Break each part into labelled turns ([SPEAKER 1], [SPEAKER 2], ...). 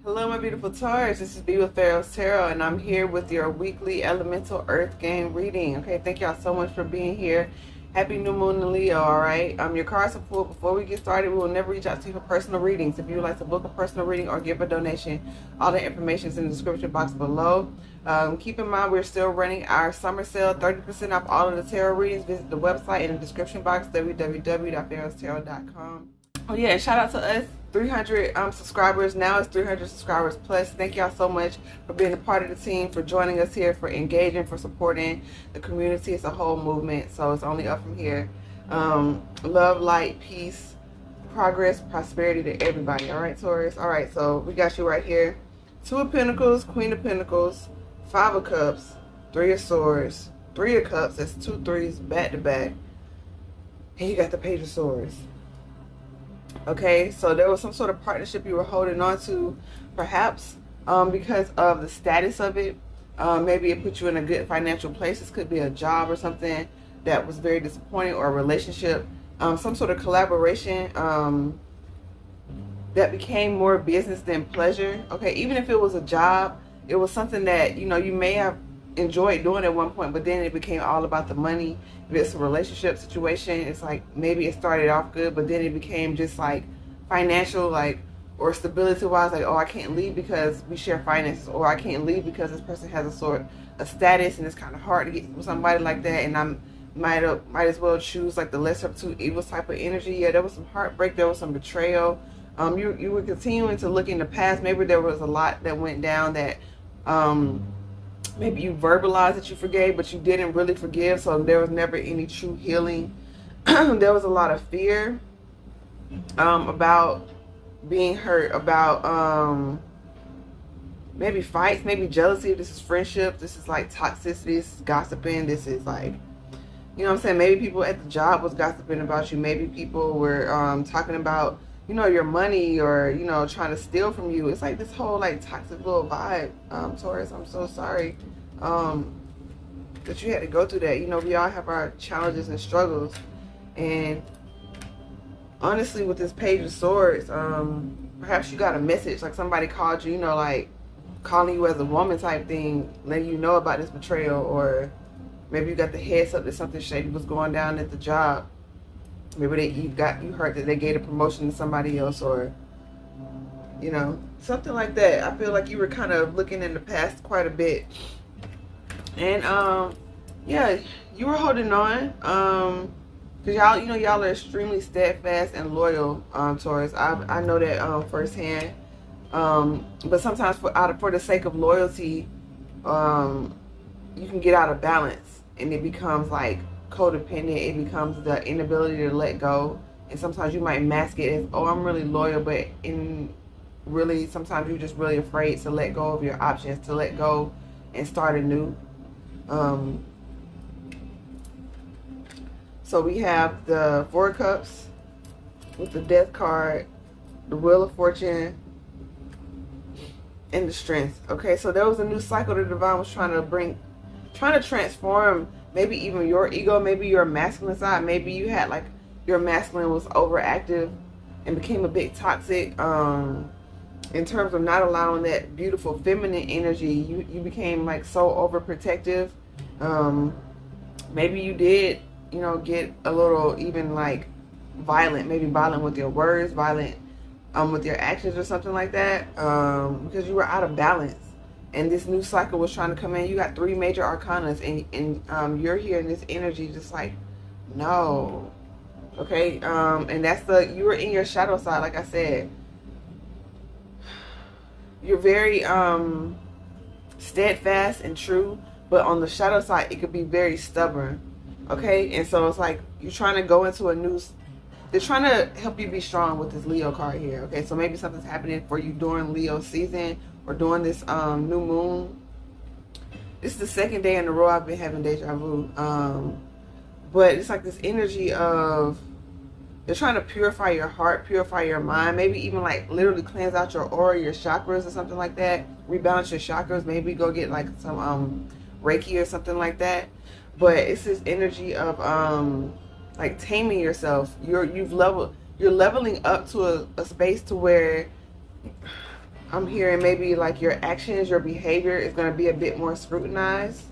[SPEAKER 1] Hello, my beautiful Taurus. This is B with PharaohsTarot, and I'm here with your weekly elemental earth game reading. Okay, thank y'all so much for being here. Happy new moon in Leo, all right? Your cards are full. Before we get started, we will never reach out to you for personal readings. If you would like to book a personal reading or give a donation, all the information is in the description box below. Keep in mind, we're still running our summer sale, 30% off all of the tarot readings. Visit the website in the description box, www.PharaohsTarot.com. Oh yeah, and shout out to us, 300 subscribers. Now it's 300 subscribers plus. Thank y'all so much for being a part of the team, for joining us here, for engaging, for supporting the community. It's a whole movement, so it's only up from here. Love, light, peace, progress, prosperity to everybody. All right, Taurus. All right, so we got you right here. 2 of Pentacles, Queen of Pentacles, 5 of Cups, 3 of Swords, 3 of Cups. That's 2 threes back to back. And you got the Page of Swords. Okay, so there was some sort of partnership you were holding on to, perhaps because of the status of it. Maybe it put you in a good financial place. This could be a job or something that was very disappointing, or a relationship, some sort of collaboration that became more business than pleasure. Okay, even if it was a job, it was something that, you know, you may have enjoyed doing at one point, but then it became all about the money. If it's a relationship situation, it's like maybe it started off good, but then it became just like financial, like, or stability wise, like, oh, I can't leave because we share finances, or I can't leave because this person has a sort of status and it's kind of hard to get with somebody like that, and I might as well choose like the lesser of two evils type of energy. Yeah, there was some heartbreak, there was some betrayal. You were continuing to look in the past. Maybe there was a lot that went down that maybe you verbalized that you forgave, but you didn't really forgive, so there was never any true healing. There was a lot of fear about being hurt, about maybe fights, maybe jealousy. This is friendship. This is like toxicity. This is gossiping. This is like, you know what I'm saying? Maybe people at the job was gossiping about you. Maybe people were talking about, you know, your money, or, you know, trying to steal from you. It's like this whole like toxic little vibe, Taurus. I'm so sorry that you had to go through that. You know, we all have our challenges and struggles, and honestly, with this Page of Swords, perhaps you got a message, like somebody called you, you know, like calling you as a woman type thing, letting you know about this betrayal, or maybe you got the heads up that something shady was going down at the job. Maybe you heard that they gave a promotion to somebody else, or, you know, something like that. I feel like you were kind of looking in the past quite a bit, and yeah, you were holding on, because y'all, you know, y'all are extremely steadfast and loyal, Taurus. I know that firsthand. But sometimes for the sake of loyalty, you can get out of balance, and it becomes like codependent. It becomes the inability to let go, and sometimes you might mask it as, oh, I'm really loyal, but in really sometimes you're just really afraid to let go of your options, to let go and start anew. So we have the 4 of Cups with the Death card, the Wheel of Fortune, and the Strength. Okay, so there was a new cycle the Divine was trying to transform. Maybe even your ego, maybe your masculine side. Maybe you had like your masculine was overactive and became a bit toxic in terms of not allowing that beautiful feminine energy. You became like so overprotective. Maybe you did, you know, get a little even like violent, maybe violent with your words, violent with your actions or something like that, because you were out of balance. And this new cycle was trying to come in. You got 3 major arcanas, and you're here in this energy just like, no. Okay, and that's you were in your shadow side, like I said. You're very steadfast and true, but on the shadow side, it could be very stubborn. Okay, and so it's like you're trying to go into a new, they're trying to help you be strong with this Leo card here. Okay, so maybe something's happening for you during Leo season, or during this new moon. This is the 2nd day in a row I've been having deja vu. But it's like this energy of, they're trying to purify your heart, purify your mind, maybe even like literally cleanse out your aura, your chakras or something like that. Rebalance your chakras, maybe go get like some Reiki or something like that. But it's this energy of like taming yourself. You're leveling up to a space to where I'm hearing maybe like your actions, your behavior is going to be a bit more scrutinized.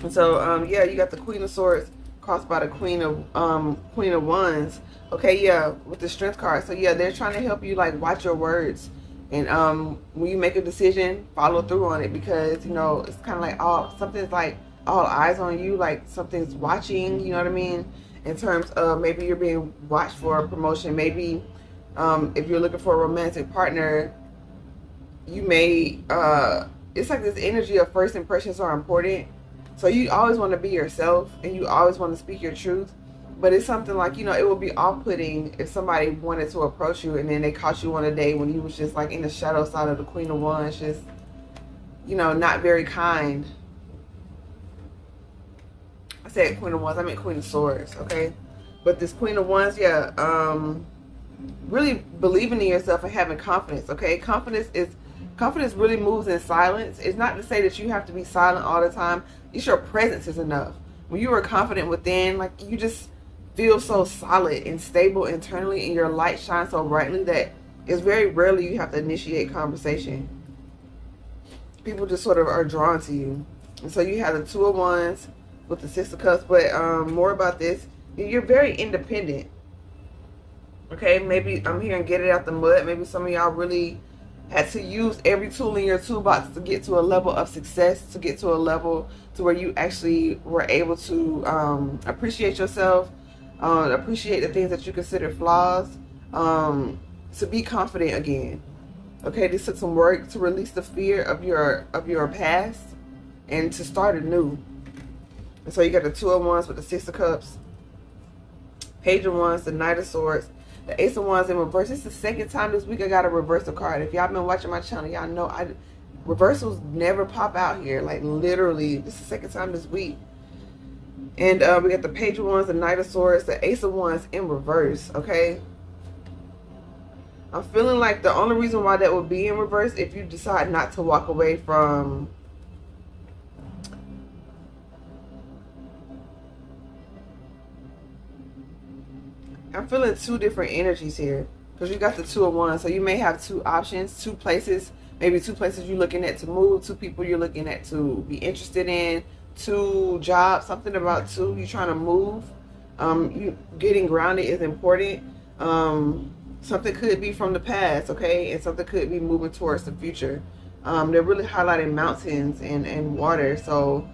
[SPEAKER 1] And so, yeah, you got the Queen of Swords crossed by the Queen of Wands. Okay, yeah, with the Strength card. So yeah, they're trying to help you like watch your words, and when you make a decision, follow through on it, because you know it's kind of like something's like all eyes on you, like something's watching. You know what I mean? In terms of maybe you're being watched for a promotion. Maybe if you're looking for a romantic partner, you may it's like this energy of first impressions are important. So you always want to be yourself, and you always want to speak your truth. But it's something like, you know, it would be off-putting if somebody wanted to approach you and then they caught you on a day when you was just like in the shadow side of the Queen of Wands, just, you know, not very kind. I said Queen of Wands, I meant Queen of Swords, okay? But this Queen of Wands, yeah, really believing in yourself and having confidence, okay? Confidence really moves in silence. It's not to say that you have to be silent all the time. It's your presence is enough. When you are confident within, like you just feel so solid and stable internally, and your light shines so brightly that it's very rarely you have to initiate conversation. People just sort of are drawn to you. And so you have the Two of Wands with the Six of Cups, but more about this. You're very independent. Okay, maybe I'm hearing get it out the mud. Maybe some of y'all really had to use every tool in your toolbox to get to a level of success, to get to a level to where you actually were able to appreciate yourself, appreciate the things that you consider flaws, to be confident again. Okay, this took some work to release the fear of your past and to start anew. And so you got the Two of Wands with the Six of Cups, Page of Wands, the Knight of Swords, the Ace of Wands in reverse. This is the second time this week I got a reversal card. If y'all been watching my channel, y'all know reversals never pop out here. Like literally, this is the second time this week. And we got the Page of Wands, the Knight of Swords, the Ace of Wands in reverse, okay? I'm feeling like the only reason why that would be in reverse if you decide not to walk away from I'm feeling two different energies here, because you got the Two of Wands. So you may have two options, two places, maybe two places you're looking at to move, two people you're looking at to be interested in, two jobs, something about two, you're trying to move. You getting grounded is important. Something could be from the past, okay, and something could be moving towards the future. They're really highlighting mountains and water. So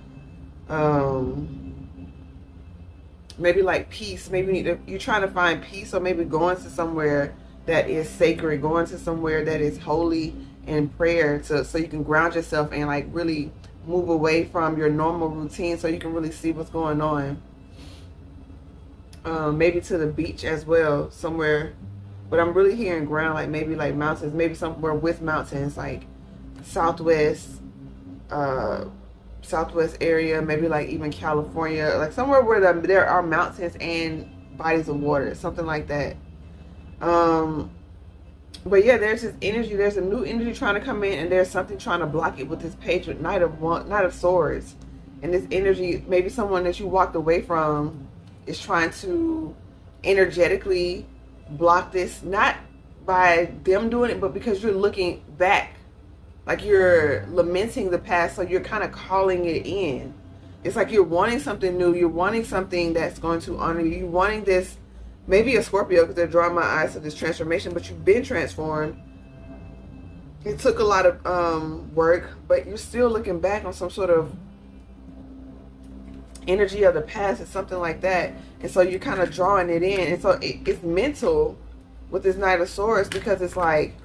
[SPEAKER 1] maybe like peace. Maybe you're trying to find peace, or maybe going to somewhere that is sacred, going to somewhere that is holy in prayer, so you can ground yourself and like really move away from your normal routine, so you can really see what's going on. Maybe to the beach as well, somewhere. But I'm really hearing ground, like maybe like mountains, maybe somewhere with mountains, like southwest area, maybe like even California, like somewhere where there are mountains and bodies of water, something like that. But yeah, there's this energy, there's a new energy trying to come in, and there's something trying to block it with this Page with Knight of Swords. And this energy, maybe someone that you walked away from is trying to energetically block this, not by them doing it, but because you're looking back. Like you're lamenting the past, so you're kind of calling it in. It's like you're wanting something new. You're wanting something that's going to honor you. You're wanting this, maybe a Scorpio, because they're drawing my eyes to this transformation, but you've been transformed. It took a lot of work, but you're still looking back on some sort of energy of the past or something like that. And so you're kind of drawing it in. And so it's mental with this Knight of Swords, because it's like,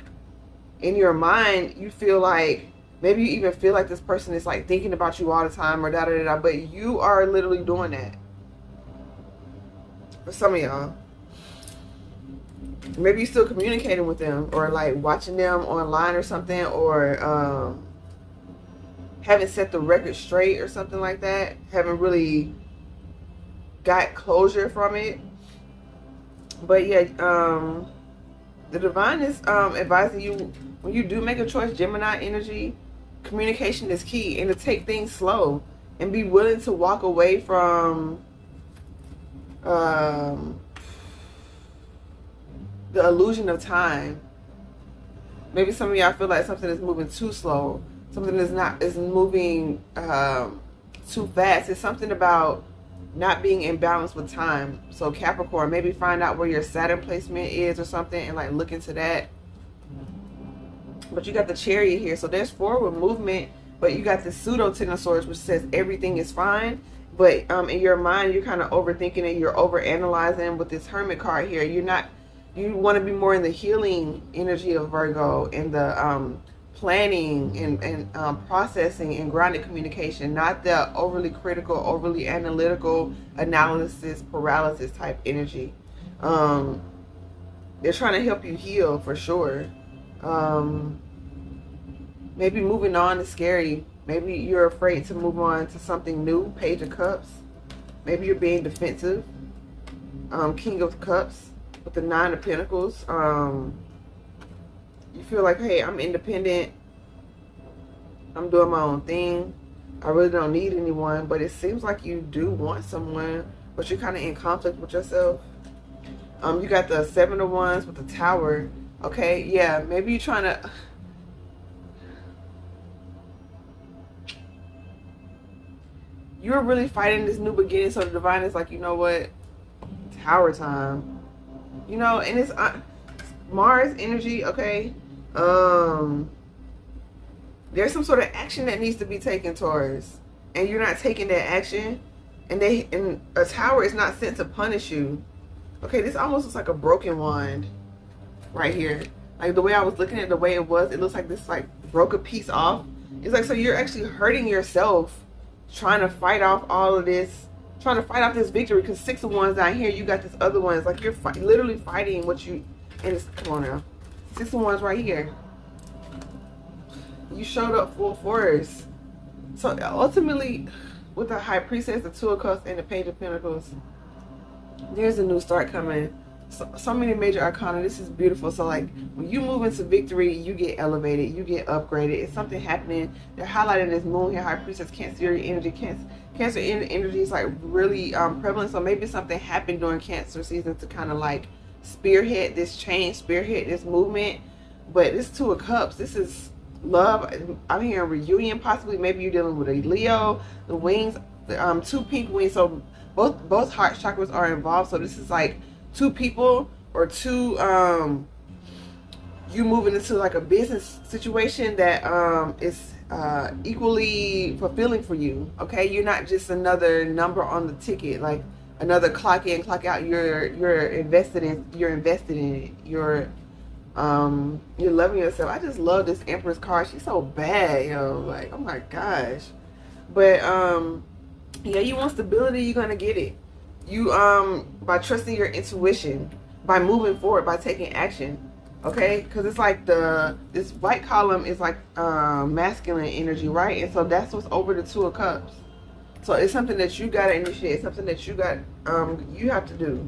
[SPEAKER 1] in your mind, you feel like, maybe you even feel like this person is like thinking about you all the time, or da-da-da-da, but you are literally doing that. For some of y'all. Maybe you're still communicating with them, or like watching them online or something, or haven't set the record straight or something like that. Haven't really got closure from it. But yeah, the divine is advising you, when you do make a choice, Gemini energy, communication is key, and to take things slow and be willing to walk away from the illusion of time. Maybe some of y'all feel like something is moving too slow. Something is moving too fast. It's something about not being in balance with time. So Capricorn, maybe find out where your Saturn placement is or something and like look into that. But you got the Chariot here. So there's forward movement, but you got the pseudo Ten of Swords, which says everything is fine. But in your mind, you're kind of overthinking it. You're overanalyzing with this Hermit card here. You want to be more in the healing energy of Virgo, and the planning and processing and grounded communication, not the overly critical, overly analytical analysis paralysis type energy. They're trying to help you heal for sure. Maybe moving on is scary. Maybe you're afraid to move on to something new. Page of Cups. Maybe you're being defensive. King of Cups with the Nine of Pentacles. You feel like, hey, I'm independent. I'm doing my own thing. I really don't need anyone. But it seems like you do want someone, but you're kind of in conflict with yourself. You got the Seven of Wands with the Tower. Okay, yeah, maybe you're trying to... You're really fighting this new beginning, so the divine is like, you know what? Tower time. You know, and it's Mars energy, okay? There's some sort of action that needs to be taken towards, and you're not taking that action, and a tower is not sent to punish you. Okay, this almost looks like a broken wand right here. Like the way I was looking at the way it looks like this like broke a piece off. It's like, so you're actually hurting yourself trying to fight off all of this, trying to fight off this victory, because Six of Wands down here, you got this other one. It's like you're literally fighting what you, and it's, come on now, Six of Wands right here. You showed up full force. So ultimately, with the High Priestess, the Two of Cups, and the Page of Pentacles, there's a new start coming. So many major arcana. This is beautiful. So like when you move into victory, you get elevated, you get upgraded. It's something happening. They're highlighting this moon here, High Priestess, Cancer energy. Cancer energy is like really prevalent. So maybe something happened during Cancer season to kind of like spearhead this change, spearhead this movement. But this Two of Cups, this is love. I'm hearing reunion, possibly. Maybe you're dealing with a Leo. The wings, two pink wings. So both heart chakras are involved. So this is like two people, or two you moving into like a business situation that is equally fulfilling for you. Okay, you're not just another number on the ticket, like another clock in, clock out. You're invested in it. You're loving yourself. I just love this Empress card. She's so bad, yo. Like, oh my gosh. But yeah, you want stability, you're gonna get it. You by trusting your intuition, by moving forward, by taking action. Okay, because it's like this white column is like masculine energy, right? And so that's what's over the Two of Cups. So it's something that you gotta initiate, something that you got you have to do.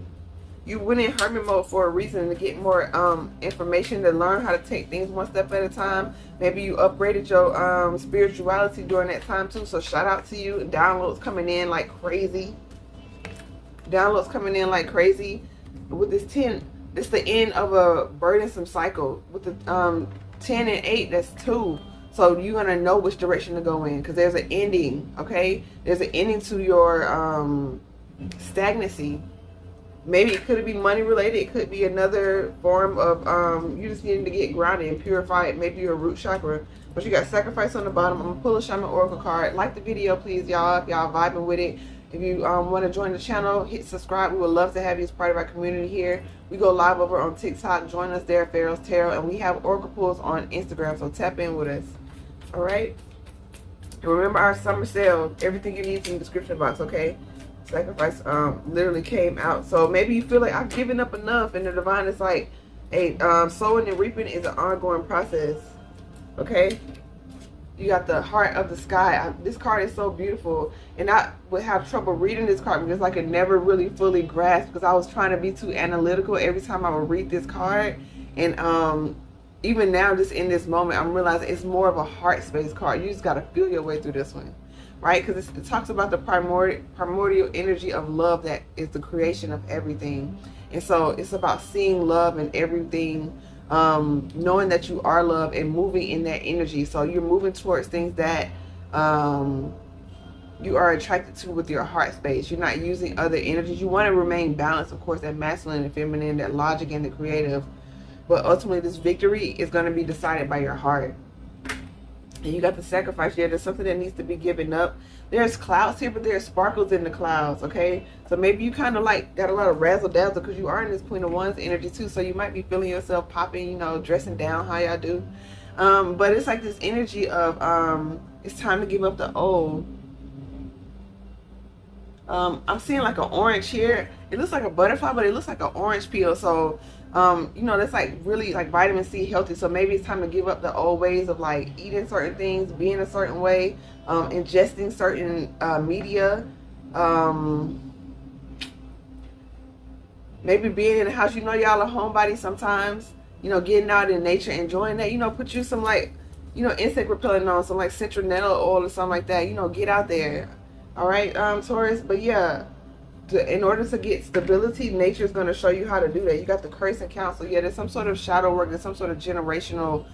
[SPEAKER 1] You went in hermit mode for a reason, to get more information, to learn how to take things one step at a time. Maybe you upgraded your spirituality during that time too. So shout out to you. Downloads coming in like crazy. Downloads coming in like crazy. With this 10, it's the end of a burdensome cycle. With the 10 and 8, that's 2. So you're gonna know which direction to go in, because there's an ending. Okay, there's an ending to your stagnancy. Maybe it could be money related. It could be another form of you just needing to get grounded and purified. Maybe your root chakra. But you got Sacrifice on the bottom. I'm gonna pull a Shaman Oracle card. Like the video, please, y'all. If y'all vibing with it. If you want to join the channel, hit subscribe. We would love to have you as part of our community here. We go live over on TikTok. Join us there, Pharaohs Tarot. And we have Oracle pulls on Instagram, so tap in with us. All right? And remember our summer sale. Everything you need is in the description box, okay? Sacrifice literally came out. So maybe you feel like I've given up enough, and the divine is like, hey, sowing and reaping is an ongoing process. Okay? You got the Heart of the Sky. This card is so beautiful, and I would have trouble reading this card because like it never really fully grasped, because I was trying to be too analytical every time I would read this card. And even now, just in this moment, I'm realizing it's more of a heart space card. You just got to feel your way through this one, right? Because it talks about the primordial energy of love that is the creation of everything. And so it's about seeing love in everything knowing that you are loved and moving in that energy. So you're moving towards things that you are attracted to with your heart space. You're not using other energies. You want to remain balanced, of course, that masculine and feminine, that logic and the creative. But ultimately, this victory is going to be decided by your heart. And you got the sacrifice here. There's something that needs to be given up. There's clouds here, but there's sparkles in the clouds, okay? So maybe you kind of like got a lot of razzle dazzle because you are in this Queen of Wands energy too. So you might be feeling yourself popping, you know, dressing down how y'all do. But it's like this energy of it's time to give up the old. I'm seeing like an orange here. It looks like a butterfly, but it looks like an orange peel. So you know, that's like really like vitamin C healthy. So maybe it's time to give up the old ways of like eating certain things, being a certain way, ingesting certain media, maybe being in the house. You know, y'all are homebodies sometimes. You know, getting out in nature, enjoying that. You know, put you some like, you know, insect repellent on, some like citronella oil or something like that. You know, get out there. All right, Taurus. But yeah, in order to get stability, nature is going to show you how to do that. You got the curse and counsel. Yeah, there's some sort of shadow work. There's some sort of generational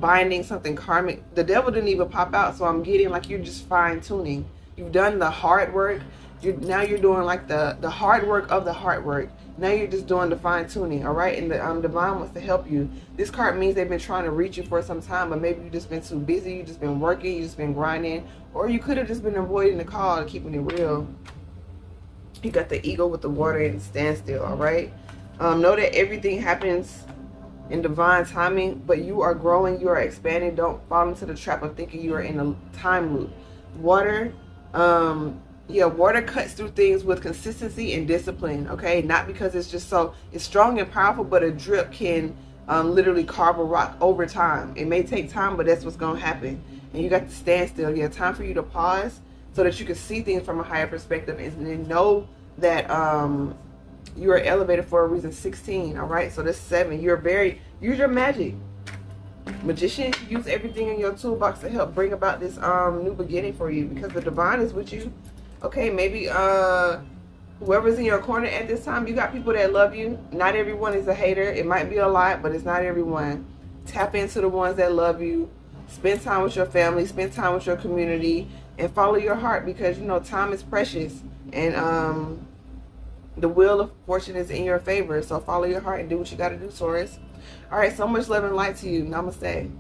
[SPEAKER 1] binding, something karmic. The devil didn't even pop out, so I'm getting like you're just fine tuning. You've done the hard work. Now you're doing like the hard work of the hard work. Now you're just doing the fine tuning. All right, and the divine wants to help you. This card means they've been trying to reach you for some time, but maybe you've just been too busy. You've just been working. You've just been grinding, or you could have just been avoiding the call and keeping it real. You got the eagle with the water and standstill. All right, know that everything happens in divine timing, but you are growing, you are expanding. Don't fall into the trap of thinking you are in a time loop. Water, yeah, water cuts through things with consistency and discipline. Okay, not because it's just so it's strong and powerful, but a drip can literally carve a rock over time. It may take time, but that's what's gonna happen. And you got to stand still. Yeah, time for you to pause so that you can see things from a higher perspective and then know that you are elevated for a reason. 16. All right, so this 7. Use your magic. Magician, use everything in your toolbox to help bring about this new beginning for you, because the divine is with you. Okay, maybe whoever's in your corner at this time, you got people that love you. Not everyone is a hater. It might be a lot, but it's not everyone. Tap into the ones that love you. Spend time with your family, spend time with your community, and follow your heart, because you know time is precious, and the wheel of fortune is in your favor. So follow your heart and do what you got to do, Taurus. All right, so much love and light to you. Namaste.